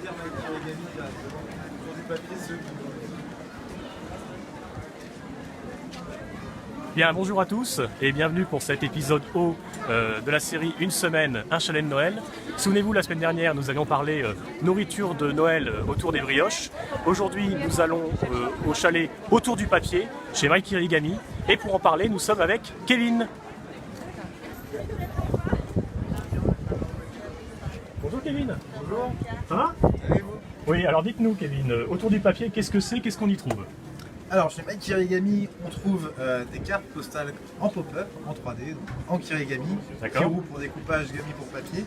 dire Mike Origami sur du papier ceux qui... Bien, bonjour à tous et bienvenue pour cet épisode haut de la série Une semaine, un chalet de Noël. Souvenez-vous, la semaine dernière, nous avions parlé nourriture de Noël autour des brioches. Aujourd'hui, nous allons au chalet autour du papier, chez Mike Origami. Et pour en parler, nous sommes avec Kevin. Bonjour Kevin. Bonjour. Ça va? Allez-vous? Oui, alors dites-nous Kevin, autour du papier, qu'est-ce que c'est? Qu'est-ce qu'on y trouve? Alors chez Mike Origami, on trouve des cartes postales en pop-up, en 3D, donc en kirigami, Kiro pour découpage, gami pour papier.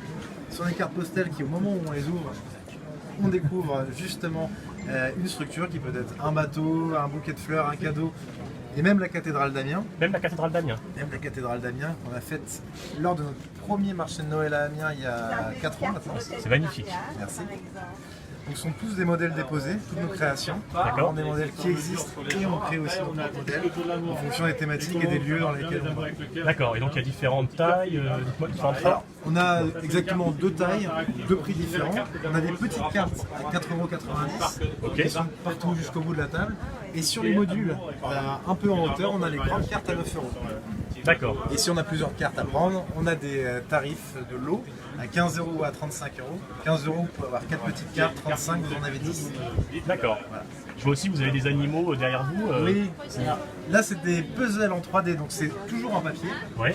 Ce sont des cartes postales qui, au moment où on les ouvre, on découvre justement une structure qui peut être un bateau, un bouquet de fleurs, un cadeau, et même la cathédrale d'Amiens. Même la cathédrale d'Amiens. Même la cathédrale d'Amiens qu'on a faite lors de notre premier marché de Noël à Amiens il y a 4 ans maintenant. C'est magnifique. Merci. Donc ce sont tous des modèles déposés, toutes nos créations. D'accord. Des modèles qui existent et on crée aussi nos modèles en fonction des thématiques et des lieux dans lesquels on va. D'accord, et donc il y a différentes tailles, dites-moi différentes formes. Alors, on a exactement deux tailles, deux prix différents. On a des petites cartes à 4,90 € qui sont partout jusqu'au bout de la table. Et sur les modules, un peu en hauteur, on a les grandes cartes à 9 €. D'accord. Et si on a plusieurs cartes à prendre, on a des tarifs de lot à 15 € ou à 35 €. 15 € pour avoir 4 petites cartes, 35 vous en avez 10. D'accord. Voilà. Je vois aussi que vous avez des animaux derrière vous. Oui, là c'est des puzzles en 3D, donc c'est toujours en papier. Oui.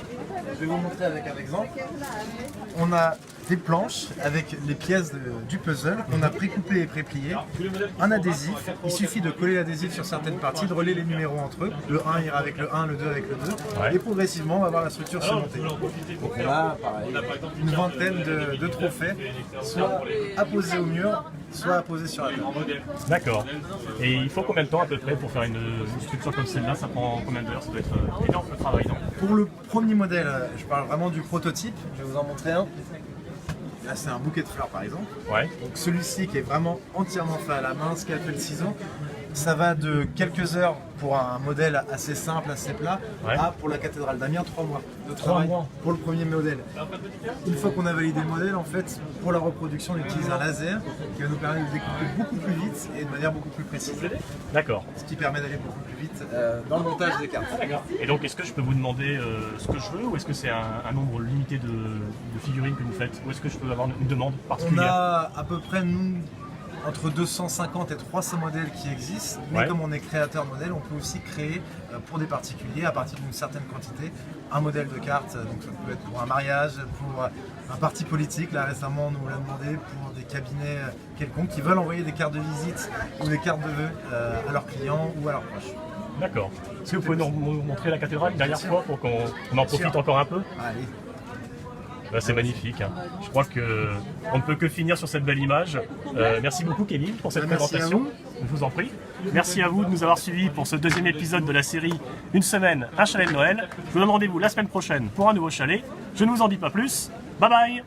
Je vais vous montrer avec un exemple. On a des planches avec les pièces du puzzle qu'on a précoupées et prépliées. Un adhésif, il suffit de coller l'adhésif sur certaines parties, de relier les numéros entre eux. Le 1 ira avec le 1, le 2 avec le 2. Ouais. Et progressivement, on va voir la structure se monter. Donc on a pareil, une vingtaine de trophées, soit apposés au mur, soit apposés sur la table. D'accord. Et il faut combien de temps à peu près pour faire une structure comme celle-là? Ça prend combien d'heures? Ça doit être énorme le travail, non? Pour le premier modèle, je parle vraiment du prototype. Je vais vous en montrer un. Là, c'est un bouquet de fleurs par exemple. Ouais. Donc celui-ci qui est vraiment entièrement fait à la main, scalpel ciseau, ça va de quelques heures pour un modèle assez simple, assez plat, Ouais. à pour la cathédrale d'Amiens 3 mois de travail mois. pour le premier modèle. Une fois qu'on a validé le modèle, en fait, pour la reproduction, on utilise un laser qui va nous permettre de découper beaucoup plus vite et de manière beaucoup plus précise. D'accord. Ce qui permet d'aller beaucoup plus vite dans le montage des cartes. Et donc est-ce que je peux vous demander ce que je veux, ou est-ce que c'est un nombre limité de figurines que vous faites, ou est-ce que je peux avoir une demande On particulière? a à peu près, nous, entre 250 et 300 modèles qui existent, mais Ouais. comme on est créateur de modèles, on peut aussi créer pour des particuliers, à partir d'une certaine quantité, un modèle de carte. Donc ça peut être pour un mariage, pour un parti politique. Là récemment, on nous l'a demandé pour des cabinets quelconques qui veulent envoyer des cartes de visite ou des cartes de vœux à leurs clients ou à leurs proches. D'accord. Est-ce que vous pouvez nous montrer la cathédrale une dernière fois pour qu'on en profite sûr. encore un peu? Allez. Bah, c'est magnifique, hein. Je crois qu'on ne peut que finir sur cette belle image. Merci beaucoup Kevin pour cette Merci à présentation. vous. Je vous en prie. Merci à vous de nous avoir suivis pour ce deuxième épisode de la série Une semaine, un chalet de Noël. Je vous donne rendez-vous la semaine prochaine pour un nouveau chalet. Je ne vous en dis pas plus. Bye bye.